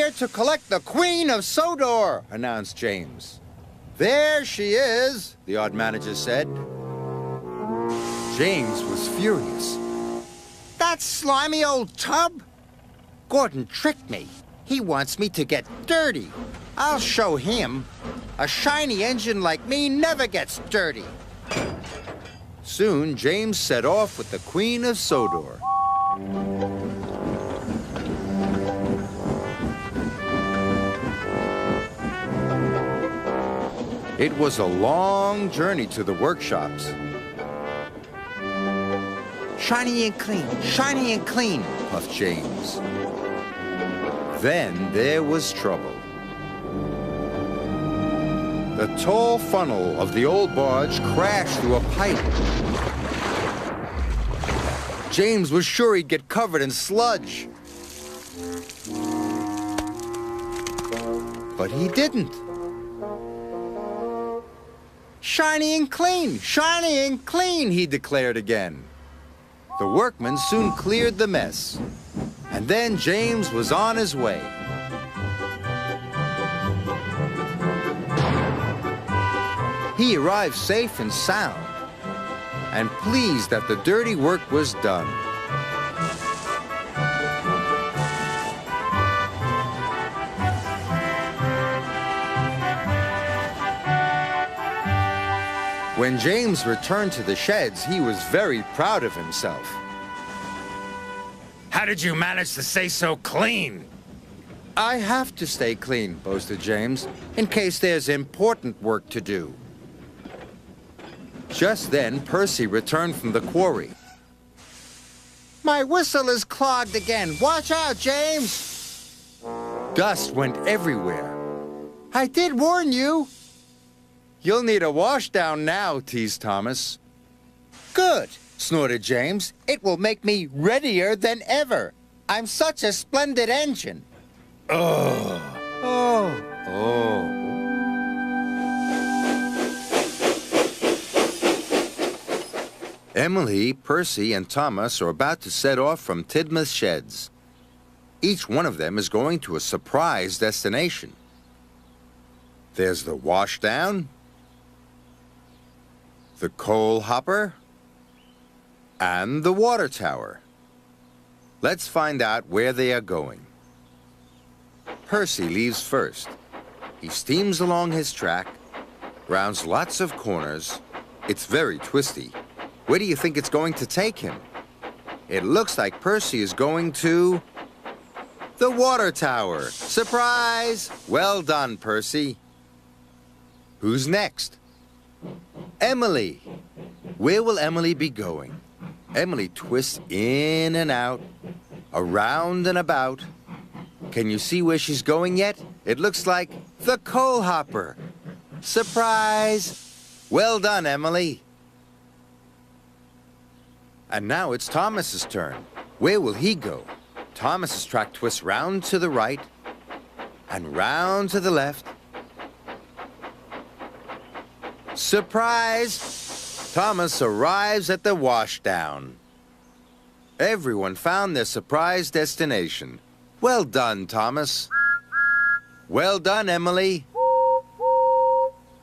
here to collect the Queen of Sodor, announced James. There she is, the odd manager said. James was furious. That slimy old tub? Gordon tricked me. He wants me to get dirty. I'll show him. A shiny engine like me never gets dirty. Soon, James set off with the Queen of Sodor. It was a long journey to the workshops. Shiny and clean, puffed James. Then there was trouble. The tall funnel of the old barge crashed through a pipe. James was sure he'd get covered in sludge. But he didn't. Shiny and clean, he declared again. The workmen soon cleared the mess. And then James was on his way. He arrived safe and sound, and pleased that the dirty work was done. When James returned to the sheds, he was very proud of himself. How did you manage to stay so clean? I have to stay clean, boasted James, in case there's important work to do. Just then, Percy returned from the quarry. My whistle is clogged again. Watch out, James! Dust went everywhere. I did warn you. You'll need a washdown now, teased Thomas. Good, snorted James. It will make me readier than ever. I'm such a splendid engine. Oh. Emily, Percy, and Thomas are about to set off from Tidmouth Sheds. Each one of them is going to a surprise destination. There's the washdown, the coal hopper, and the water tower. Let's find out where they are going. Percy leaves first. He steams along his track, rounds lots of corners. It's very twisty. Where do you think it's going to take him? It looks like Percy is going to the water tower. Surprise! Well done, Percy. Who's next? Emily. Where will Emily be going? Emily twists in and out, around and about. Can you see where she's going yet? It looks like the coal hopper. Surprise! Well done, Emily. And now it's Thomas's turn. Where will he go? Thomas's track twists round to the right and round to the left. Surprise! Thomas arrives at the washdown. Everyone found their surprise destination. Well done, Thomas. Well done, Emily.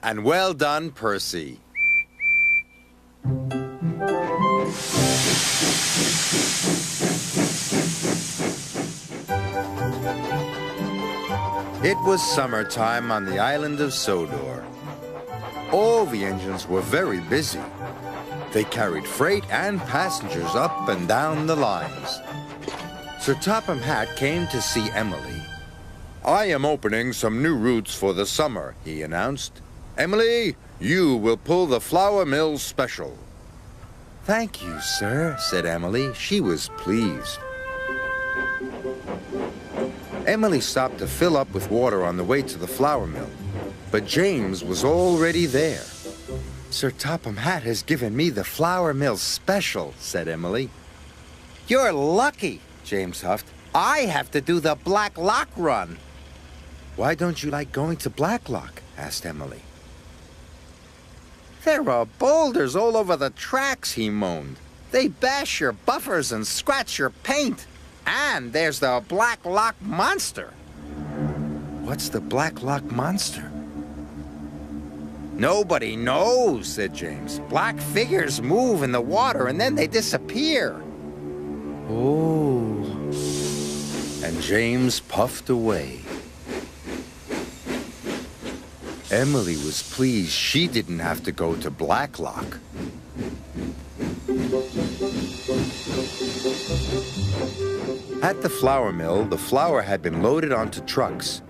And well done, Percy. It was summertime on the island of Sodor. All the engines were very busy. They carried freight and passengers up and down the lines. Sir Topham Hatt came to see Emily. I am opening some new routes for the summer, he announced. Emily, you will pull the Flour Mill Special. Thank you, sir, said Emily. She was pleased. Emily stopped to fill up with water on the way to the flour mill, but James was already there. Sir Topham Hatt has given me the Flour Mill Special, said Emily. You're lucky, James huffed. I have to do the Black Lock run. Why don't you like going to Black Lock? Asked Emily. There are boulders all over the tracks, he moaned. They bash your buffers and scratch your paint. And there's the Black Lock monster. what's the Black Lock monster? Nobody knows, said James. Black figures move in the water and then they disappear. Oh. And James puffed away. Emily was pleased she didn't have to go to Black Lock. At the flour mill, the flour had been loaded onto trucks.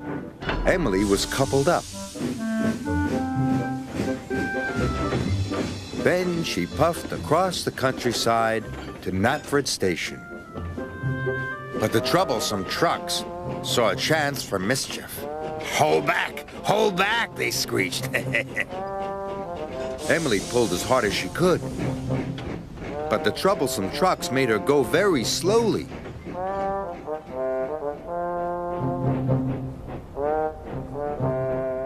Emily was coupled up. Then she puffed across the countryside to Knapford Station. But the troublesome trucks saw a chance for mischief. Hold back, they screeched. Emily pulled as hard as she could. But the troublesome trucks made her go very slowly.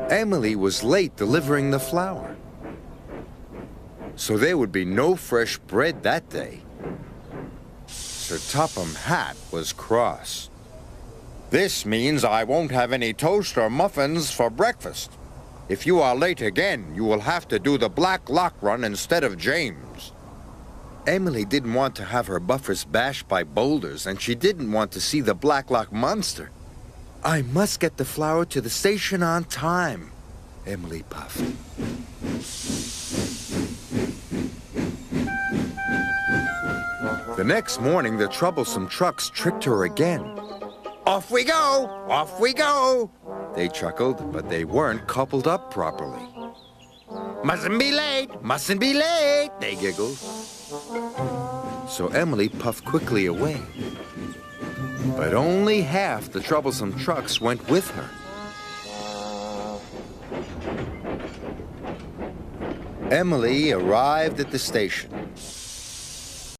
Emily was late delivering the flour. So there would be no fresh bread that day. Sir Topham Hatt was cross. This means I won't have any toast or muffins for breakfast. If you are late again, you will have to do the Black Lock run instead of James. Emily didn't want to have her buffers bashed by boulders, and she didn't want to see the Black Lock monster. I must get the flour to the station on time, Emily puffed. The next morning, the troublesome trucks tricked her again. Off we go! Off we go! They chuckled, but they weren't coupled up properly. Mustn't be late! Mustn't be late! They giggled. So Emily puffed quickly away. But only half the troublesome trucks went with her. Emily arrived at the station.